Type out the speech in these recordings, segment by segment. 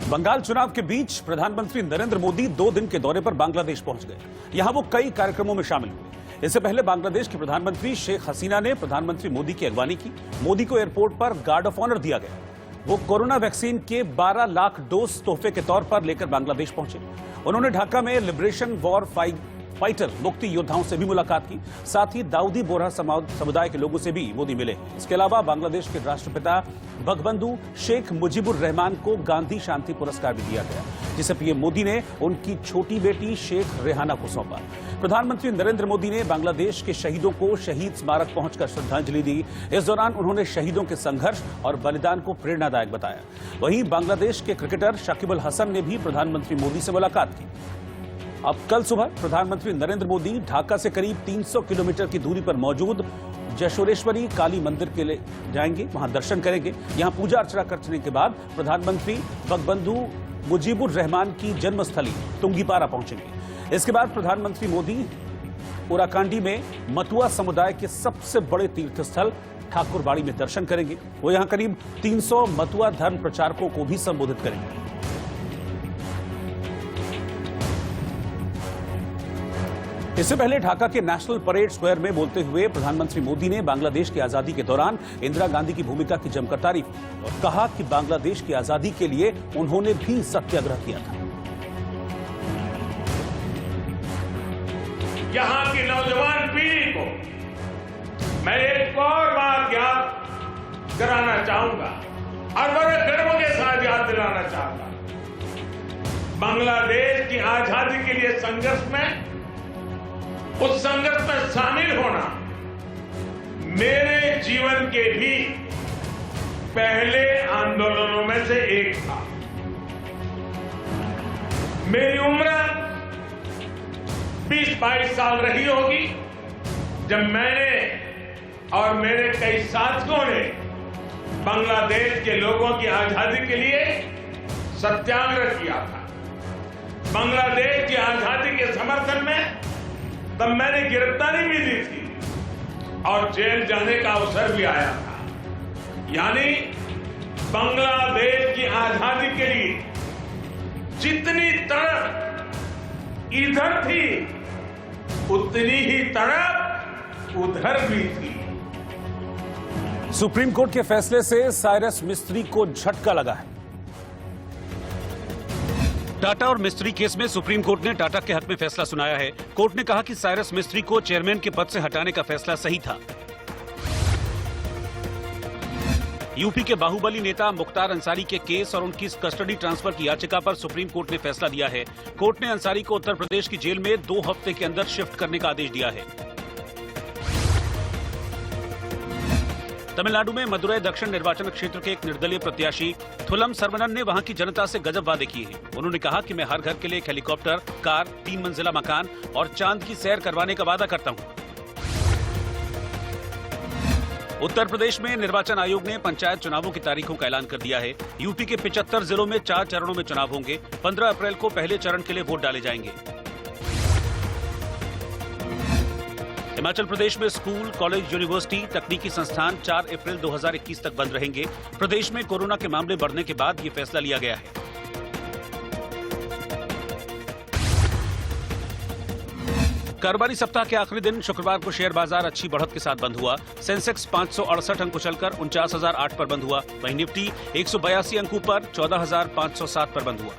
बंगाल चुनाव के बीच प्रधानमंत्री नरेंद्र मोदी 2 दिन के दौरे पर बांग्लादेश पहुंच गए। यहां वो कई कार्यक्रमों में शामिल हुए। इससे पहले बांग्लादेश की प्रधानमंत्री शेख हसीना ने प्रधानमंत्री मोदी की अगवानी की। मोदी को एयरपोर्ट पर गार्ड ऑफ ऑनर दिया गया। वो कोरोना वैक्सीन के 12 लाख डोज तोहफे के तौर पर लेकर बांग्लादेश पहुंचे। उन्होंने ढाका में लिबरेशन वॉर फाइटर मुक्ति योद्धाओं से भी मुलाकात की। साथ ही दाऊदी बोहरा समुदाय के लोगों से भी मोदी मिले। इसके अलावा बांग्लादेश के राष्ट्रपिता बंगबंधु शेख मुजीबुर रहमान को गांधी शांति पुरस्कार भी दिया गया, जिसे पीएम मोदी ने उनकी छोटी बेटी शेख रेहाना को सौंपा। प्रधानमंत्री नरेंद्र मोदी ने बांग्लादेश के शहीदों को शहीद स्मारक पहुंचकर श्रद्धांजलि दी। इस दौरान उन्होंने शहीदों के संघर्ष और बलिदान को प्रेरणादायक बताया। वहीं बांग्लादेश के क्रिकेटर शकीब अल हसन ने भी प्रधानमंत्री मोदी से मुलाकात की। अब कल सुबह प्रधानमंत्री नरेंद्र मोदी ढाका से करीब 300 किलोमीटर की दूरी पर मौजूद जशोरेश्वरी काली मंदिर के लिए जाएंगे, वहां दर्शन करेंगे। यहां पूजा अर्चना करने के बाद प्रधानमंत्री बंगबंधु मुजीबुर रहमान की जन्मस्थली तुंगीपारा पहुंचेंगे। इसके बाद प्रधानमंत्री मोदी ओराकांडी में मतुआ समुदाय के सबसे बड़े तीर्थ स्थल ठाकुरबाड़ी में दर्शन करेंगे। वो यहां करीब 300 मतुआ धर्म प्रचारकों को भी संबोधित करेंगे। इससे पहले ढाका के नेशनल परेड स्क्वायर में बोलते हुए प्रधानमंत्री मोदी ने बांग्लादेश की आजादी के दौरान इंदिरा गांधी की भूमिका की जमकर तारीफ की और कहा कि बांग्लादेश की आजादी के लिए उन्होंने भी सत्याग्रह किया था। यहां की नौजवान पीढ़ी को मैं एक और बात याद कराना चाहूंगा और बड़े गर्व के साथ याद दिलाना चाहूंगा। बांग्लादेश की आजादी के लिए संघर्ष में, उस संघर्ष में शामिल होना मेरे जीवन के भी पहले आंदोलनों में से एक था। मेरी उम्र 20-22 साल रही होगी जब मैंने और मेरे कई साथियों ने बांग्लादेश के लोगों की आजादी के लिए सत्याग्रह किया था। बांग्लादेश की आजादी के समर्थन में तब मैंने गिरफ्तारी भी दी थी और जेल जाने का अवसर भी आया था। यानी बांग्लादेश की आजादी के लिए जितनी तड़प इधर थी उतनी ही तड़प उधर भी थी। सुप्रीम कोर्ट के फैसले से साइरस मिस्त्री को झटका लगा है। टाटा और मिस्त्री केस में सुप्रीम कोर्ट ने टाटा के हक में फैसला सुनाया है। कोर्ट ने कहा कि साइरस मिस्त्री को चेयरमैन के पद से हटाने का फैसला सही था। यूपी के बाहुबली नेता मुख्तार अंसारी के केस और उनकी कस्टडी ट्रांसफर की याचिका पर सुप्रीम कोर्ट ने फैसला दिया है। कोर्ट ने अंसारी को उत्तर प्रदेश की जेल में 2 हफ्ते के अंदर शिफ्ट करने का आदेश दिया है। तमिलनाडु में मदुरई दक्षिण निर्वाचन क्षेत्र के एक निर्दलीय प्रत्याशी थुलम सर्वनन ने वहां की जनता से गजब वादे किए हैं। उन्होंने कहा कि मैं हर घर के लिए एक हेलीकॉप्टर, कार, 3 मंजिला मकान और चांद की सैर करवाने का वादा करता हूं। उत्तर प्रदेश में निर्वाचन आयोग ने पंचायत चुनावों की तारीखों का ऐलान कर दिया है। यूपी के 75 जिलों में 4 चरणों में चुनाव होंगे। 15 अप्रैल को पहले चरण के लिए वोट डाले जाएंगे। हिमाचल प्रदेश में स्कूल, कॉलेज, यूनिवर्सिटी, तकनीकी संस्थान 4 अप्रैल 2021 तक बंद रहेंगे। प्रदेश में कोरोना के मामले बढ़ने के बाद ये फैसला लिया गया है। कारोबारी सप्ताह के आखिरी दिन शुक्रवार को शेयर बाजार अच्छी बढ़त के साथ बंद हुआ। सेंसेक्स 568 अंक उछलकर 49,008 पर बंद हुआ। वहीं निफ्टी 182 अंकों पर 14,507 पर बंद हुआ।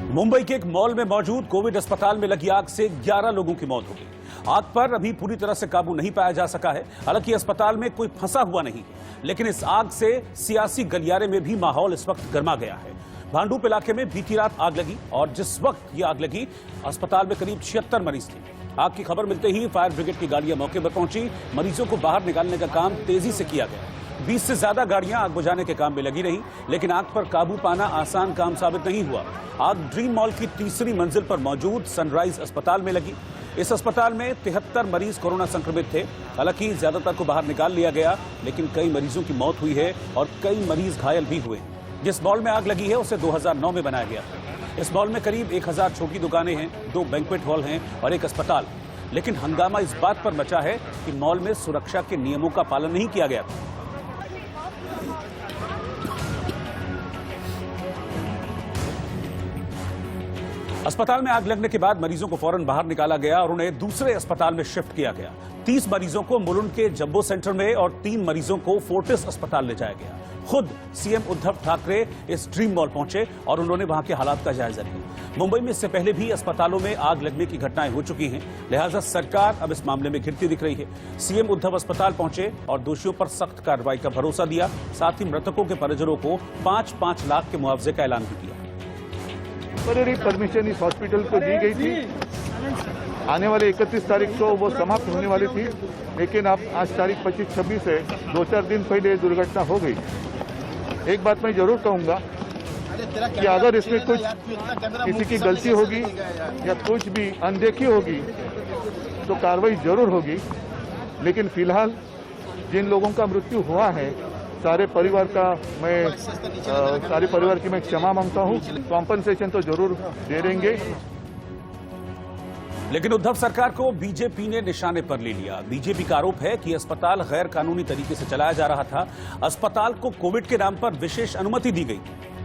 मुंबई के एक मॉल में मौजूद कोविड अस्पताल में लगी आग से 11 लोगों की मौत हो गई। आग पर अभी पूरी तरह से काबू नहीं पाया जा सका है। हालांकि अस्पताल में कोई फंसा हुआ नहीं, लेकिन इस आग से सियासी गलियारे में भी माहौल इस वक्त गर्मा गया है। भांडुप इलाके में बीती रात आग लगी और जिस वक्त यह आग लगी अस्पताल में करीब 76 मरीज थे। आग की खबर मिलते ही फायर ब्रिगेड की गाड़ियां मौके पर पहुंची। मरीजों को बाहर निकालने का काम तेजी से किया गया। 20 से ज्यादा गाड़ियां आग बुझाने के काम में लगी रही, लेकिन आग पर काबू पाना आसान काम साबित नहीं हुआ। आग ड्रीम मॉल की 3री मंजिल पर मौजूद सनराइज अस्पताल में लगी। इस अस्पताल में 73 मरीज कोरोना संक्रमित थे। हालांकि ज्यादातर को बाहर निकाल लिया गया, लेकिन कई मरीजों की मौत हुई है और कई मरीज घायल भी हुए। जिस मॉल में आग लगी है उसे 2009 में बनाया गया था। इस मॉल में करीब 1000 छोटी दुकानें हैं, 2 बैंक्वेट हॉल हैं और एक अस्पताल। लेकिन हंगामा इस बात पर मचा है कि मॉल में सुरक्षा के नियमों का पालन नहीं किया गया था। अस्पताल में आग लगने के बाद मरीजों को फौरन बाहर निकाला गया और उन्हें दूसरे अस्पताल में शिफ्ट किया गया। 30 मरीजों को मुलुंड के जंबो सेंटर में और 3 मरीजों को फोर्टिस अस्पताल ले जाया गया। खुद सीएम उद्धव ठाकरे इस ड्रीम मॉल पहुंचे और उन्होंने वहां के हालात का जायजा लिया। मुंबई में इससे पहले भी अस्पतालों में आग लगने की घटनाएं हो चुकी हैं, लिहाजा सरकार अब इस मामले में घिरती दिख रही है। सीएम उद्धव अस्पताल पहुंचे और दोषियों पर सख्त कार्रवाई का भरोसा दिया। साथ ही मृतकों के परिजनों को 5-5 लाख के मुआवजे का ऐलान भी किया। टेम्पररी परमिशन इस हॉस्पिटल को दी गई थी। आने वाले 31 तारीख को वो समाप्त होने वाली थी, लेकिन अब आज तारीख 25-26 है, 2-4 दिन पहले ये दुर्घटना हो गई। एक बात मैं जरूर कहूंगा कि अगर इसमें कुछ किसी की गलती होगी या कुछ भी अनदेखी होगी तो कार्रवाई जरूर होगी, लेकिन फिलहाल जिन लोगों का मृत्यु हुआ है सारे परिवार की मैं क्षमा मांगता हूं। कॉम्पनसेशन तो जरूर दे देंगे। लेकिन उद्धव सरकार को बीजेपी ने निशाने पर ले लिया। बीजेपी का आरोप है कि अस्पताल गैर कानूनी तरीके से चलाया जा रहा था। अस्पताल को कोविड के नाम पर विशेष अनुमति दी गई,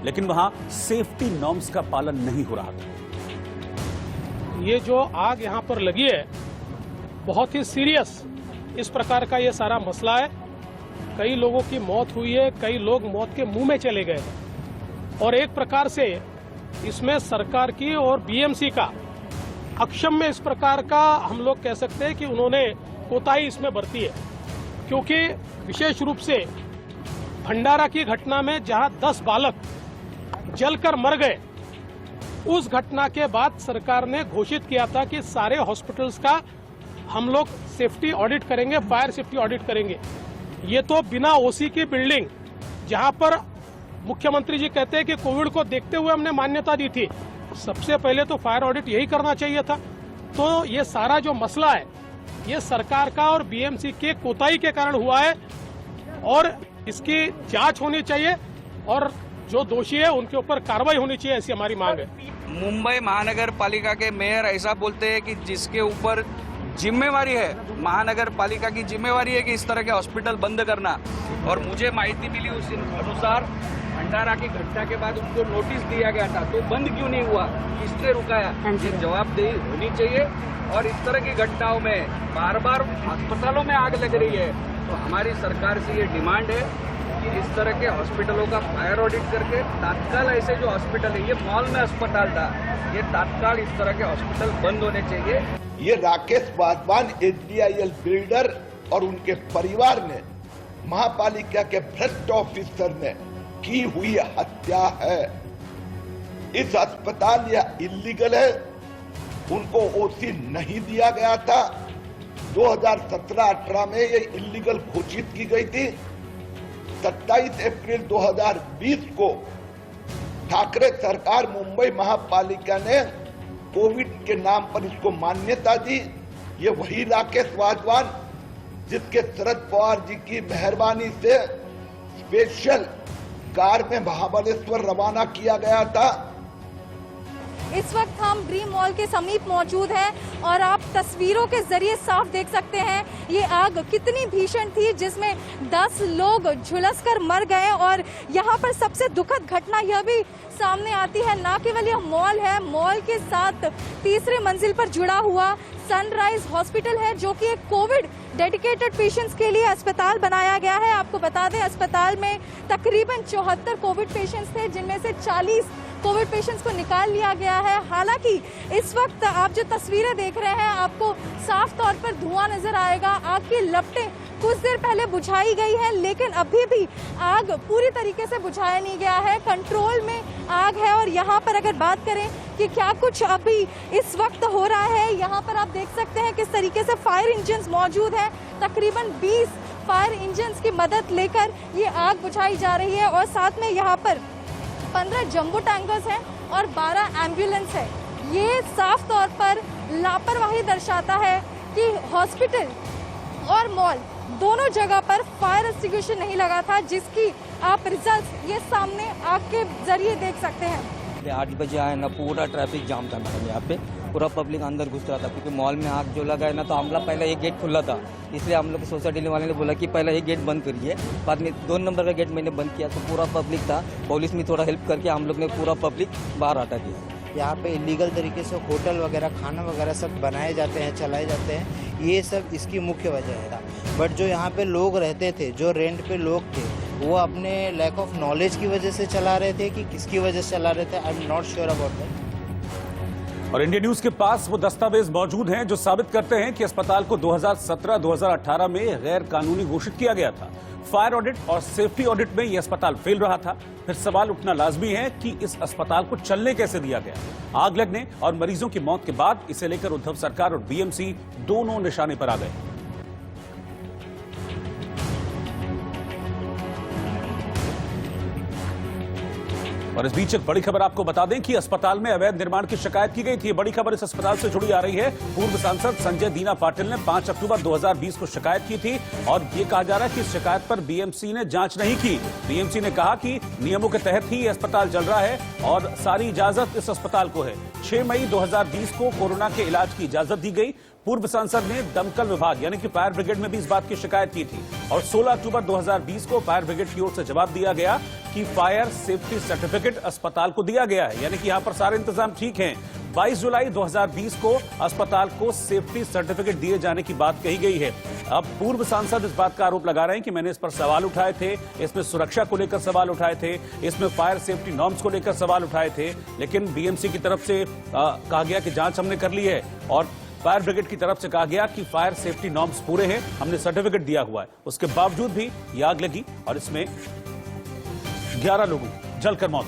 लेकिन वहां सेफ्टी नॉर्म्स का पालन नहीं हो रहा था। ये जो आग यहाँ पर लगी है बहुत ही सीरियस इस प्रकार का ये सारा मसला है। कई लोगों की मौत हुई है, कई लोग मौत के मुंह में चले गए और एक प्रकार से इसमें सरकार की और बीएमसी का अक्षम्य इस प्रकार का हम लोग कह सकते हैं कि उन्होंने कोताही इसमें बरती है, क्योंकि विशेष रूप से भंडारा की घटना में जहां 10 बालक जलकर मर गए, उस घटना के बाद सरकार ने घोषित किया था कि सारे हॉस्पिटल्स का हम लोग सेफ्टी ऑडिट करेंगे, फायर सेफ्टी ऑडिट करेंगे। ये तो बिना ओसी की बिल्डिंग, जहां पर मुख्यमंत्री जी कहते हैं कि कोविड को देखते हुए हमने मान्यता दी थी, सबसे पहले तो फायर ऑडिट यही करना चाहिए था। तो ये सारा जो मसला है ये सरकार का और बीएमसी के कोताही के कारण हुआ है और इसकी जांच होनी चाहिए और जो दोषी है उनके ऊपर कार्रवाई होनी चाहिए, ऐसी हमारी मांग है। मुंबई महानगर पालिका के मेयर ऐसा बोलते हैं कि जिसके ऊपर जिम्मेवारी है, महानगर पालिका की जिम्मेवारी है कि इस तरह के हॉस्पिटल बंद करना। और मुझे माहिती मिली उस अनुसार भंडारा की घटना के बाद उनको नोटिस दिया गया था, तो बंद क्यों नहीं हुआ, किसने रुकाया? ये जवाबदेही होनी चाहिए। और इस तरह की घटनाओं में बार बार अस्पतालों में आग लग रही है, तो हमारी सरकार से ये डिमांड है कि इस तरह के हॉस्पिटलों का फायर ऑडिट करके तात्काल ऐसे जो हॉस्पिटल है, ये मॉल में अस्पताल था, ये तात्काल इस तरह के हॉस्पिटल बंद होने चाहिए। ये राकेश वाधवान एचडीआईएल बिल्डर और उनके परिवार ने महापालिका के भ्रष्ट ऑफिसर ने की हुई हत्या है। इस अस्पताल यह इल्लीगल है, उनको ओसी नहीं दिया गया था। 2017-18 में ये इल्लीगल घोषित की गई थी। 27 अप्रैल 2020 को ठाकरे सरकार मुंबई महापालिका ने कोविड के नाम पर इसको मान्यता दी। ये वही राकेश वाधवान जिसके शरद पवार जी की मेहरबानी से स्पेशल कार में महाबलेश्वर रवाना किया गया था। इस वक्त हम ड्रीम मॉल के समीप मौजूद हैं और आप तस्वीरों के जरिए साफ देख सकते हैं ये आग कितनी भीषण थी, जिसमें 10 लोग झुलसकर मर गए। और यहाँ पर सबसे दुखद घटना यह भी सामने आती है, ना केवल यह मॉल है, मॉल के साथ तीसरे मंजिल पर जुड़ा हुआ सनराइज हॉस्पिटल है, जो कि एक कोविड डेडिकेटेड पेशेंट्स के लिए अस्पताल बनाया गया है। आपको बता दें अस्पताल में तकरीबन 74 कोविड पेशेंट्स थे, जिनमें से 40 कोविड पेशेंट्स को निकाल लिया गया है। हालांकि इस वक्त आप जो तस्वीरें देख रहे हैं, आपको साफ तौर पर धुआं नजर आएगा। आग की लपटें कुछ देर पहले बुझाई गई है, लेकिन अभी भी आग पूरी तरीके से बुझाया नहीं गया है, कंट्रोल में आग है। और यहाँ पर अगर बात करें कि क्या कुछ अभी इस वक्त हो रहा है, यहाँ पर आप देख सकते हैं किस तरीके से फायर इंजन मौजूद हैं। तकरीबन 20 फायर इंजन की मदद लेकर ये आग बुझाई जा रही है और साथ में यहाँ पर 15 जंबो टैंकर्स हैं और 12 एम्बुलेंस है। ये साफ तौर पर लापरवाही दर्शाता है कि हॉस्पिटल और मॉल दोनों जगह पर फायर एक्सटिंग्विशर नहीं लगा था, जिसकी आप रिजल्ट ये सामने आग के जरिए देख सकते हैं। 8 बजे आए ना, पूरा ट्रैफिक जाम था मैडम, यहाँ पे पूरा पब्लिक अंदर घुस रहा था, क्योंकि मॉल में आग जो लगा है ना, तो हम लोग पहले एक गेट खुला था, इसलिए हम लोग सोसाइटी वाले ने बोला कि पहले एक गेट बंद करिए। बाद में 2 नंबर का गेट मैंने बंद किया, तो पूरा पब्लिक था, पुलिस में थोड़ा हेल्प करके हम लोग ने पूरा पब्लिक बाहर हटा दिया। यहाँ पे इलीगल तरीके से होटल वगैरह खाना वगैरह सब बनाए जाते हैं, चलाए जाते हैं, ये सब इसकी मुख्य वजह है। बट जो यहाँ पे लोग रहते थे, जो रेंट पे लोग थे, वो अपने लैक ऑफ नॉलेज की वजह से चला रहे थे कि किसकी वजह से चला रहे थे, I am not sure about that. और इंडिया न्यूज के पास वो दस्तावेज मौजूद हैं जो साबित करते हैं कि अस्पताल को 2017-2018 में गैर कानूनी घोषित किया गया था। फायर ऑडिट और सेफ्टी ऑडिट में यह अस्पताल फेल रहा था। फिर सवाल उठना लाजमी है कि इस अस्पताल को चलने कैसे दिया गया। आग लगने और मरीजों की मौत के बाद इसे लेकर उद्धव सरकार और बीएमसी दोनों निशाने पर आ गए। और इस बीच एक बड़ी खबर आपको बता दें कि अस्पताल में अवैध निर्माण की शिकायत की गई थी। बड़ी खबर इस अस्पताल से जुड़ी आ रही है। पूर्व सांसद संजय दीना पाटिल ने 5 अक्टूबर 2020 को शिकायत की थी और ये कहा जा रहा है कि इस शिकायत पर बीएमसी ने जांच नहीं की। बीएमसी ने कहा कि नियमों के तहत ही ये अस्पताल चल रहा है और सारी इजाजत इस अस्पताल को है। 6 मई 2020 को कोरोना के इलाज की इजाजत दी गई। पूर्व सांसद ने दमकल विभाग यानी कि फायर ब्रिगेड में भी इस बात की शिकायत की थी और 16 अक्टूबर 2020 को फायर ब्रिगेड की ओर से जवाब दिया गया कि फायर सेफ्टी सर्टिफिकेट अस्पताल को दिया गया है, यानी कि यहां पर सारे इंतजाम ठीक हैं। 22 जुलाई 2020 को अस्पताल को सेफ्टी सर्टिफिकेट दिए जाने की बात कही गई है। अब पूर्व सांसद इस बात का आरोप लगा रहे हैं कि मैंने इस पर सवाल उठाए थे, इसमें सुरक्षा को लेकर सवाल उठाए थे, इसमें फायर सेफ्टी नॉर्म्स को लेकर सवाल उठाए थे, लेकिन बीएमसी की तरफ से कहा गया कि जांच हमने कर ली है और फायर ब्रिगेड की तरफ से कहा गया कि फायर सेफ्टी नॉर्म्स पूरे हैं, हमने सर्टिफिकेट दिया हुआ है। उसके बावजूद भी ये आग लगी और इसमें 11 लोगों की जलकर मौत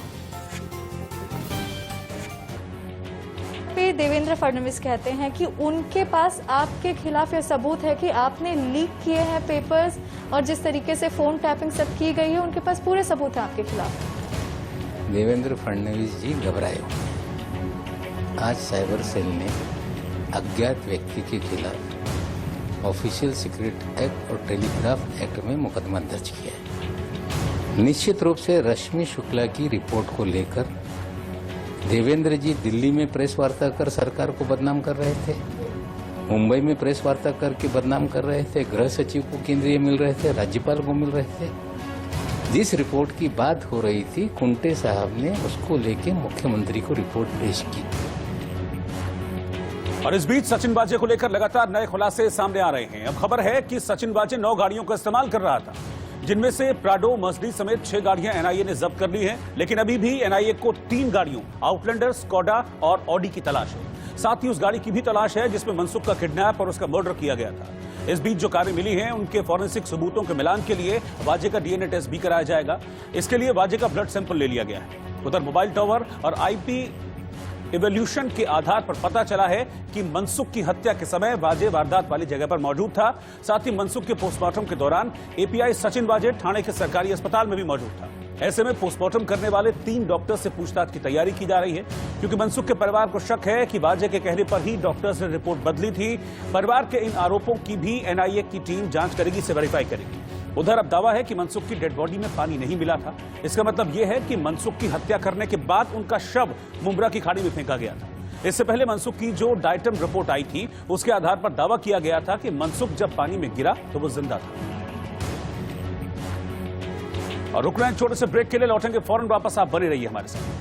हुई। देवेंद्र फडणवीस कहते हैं कि उनके पास आपके खिलाफ यह सबूत है कि आपने लीक किए हैं पेपर्स और जिस तरीके से फोन टैपिंग सब की गई है, उनके पास पूरे सबूत हैं आपके खिलाफ। देवेंद्र फडणवीस जी घबराए हुए। आज साइबर सेल ने अज्ञात व्यक्ति के खिलाफ ऑफिशियल सीक्रेट एक्ट और टेलीग्राफ एक्ट में मुकदमा दर्ज किया है। निश्चित रूप से रश्मि शुक्ला की रिपोर्ट को लेकर देवेंद्र जी दिल्ली में प्रेस वार्ता कर सरकार को बदनाम कर रहे थे, मुंबई में प्रेस वार्ता करके बदनाम कर रहे थे, गृह सचिव को केंद्रीय मिल रहे थे, राज्यपाल को मिल रहे थे। जिस रिपोर्ट की बात हो रही थी, कुंटे साहब ने उसको लेके मुख्यमंत्री को रिपोर्ट पेश की। और इस बीच सचिन वाजे को लेकर लगातार नए खुलासे सामने आ रहे हैं। अब खबर है कि सचिन वाजे 9 गाड़ियों का इस्तेमाल कर रहा था, जिनमें से प्राडो, मर्सिडीज समेत 6 गाड़ियां एनआईए ने जब्त कर ली हैं। लेकिन अभी भी एनआईए को 3 गाड़ियों आउटलैंडर, स्कोडा और ऑडी की तलाश है। साथ ही उस गाड़ी की भी तलाश है जिसमें मनसुख का किडनैप और उसका मर्डर किया गया था। इस बीच जो कारें मिली हैं उनके फॉरेंसिक सबूतों के मिलान के लिए वाजे का डीएनए टेस्ट भी कराया जाएगा। इसके लिए वाजे का ब्लड सैंपल ले लिया गया है। उधर मोबाइल टावर और आईपी इवोल्यूशन के आधार पर पता चला है कि मनसुख की हत्या के समय वाजे वारदात वाली जगह पर मौजूद था। साथ ही मनसुख के पोस्टमार्टम के दौरान एपीआई सचिन वाजे ठाणे के सरकारी अस्पताल में भी मौजूद था। ऐसे में पोस्टमार्टम करने वाले 3 डॉक्टर से पूछताछ की तैयारी की जा रही है, क्योंकि मनसुख के परिवार को शक है कि वाजे के कहने पर ही डॉक्टर्स ने रिपोर्ट बदली थी। परिवार के इन आरोपों की भी एनआईए की टीम जांच करेगी, से वेरीफाई करेगी। उधर अब दावा है कि मनसुख की डेड बॉडी में पानी नहीं मिला था। इसका मतलब यह है कि मनसुख की हत्या करने के बाद उनका शव मुंब्रा की खाड़ी में फेंका गया था। इससे पहले मनसुख की जो डाइटम रिपोर्ट आई थी, उसके आधार पर दावा किया गया था कि मनसुख जब पानी में गिरा तो वो जिंदा था। और रुक रहे हैं छोटे से ब्रेक के लिए, लौटेंगे फौरन वापस। आप बने रहिए हमारे साथ।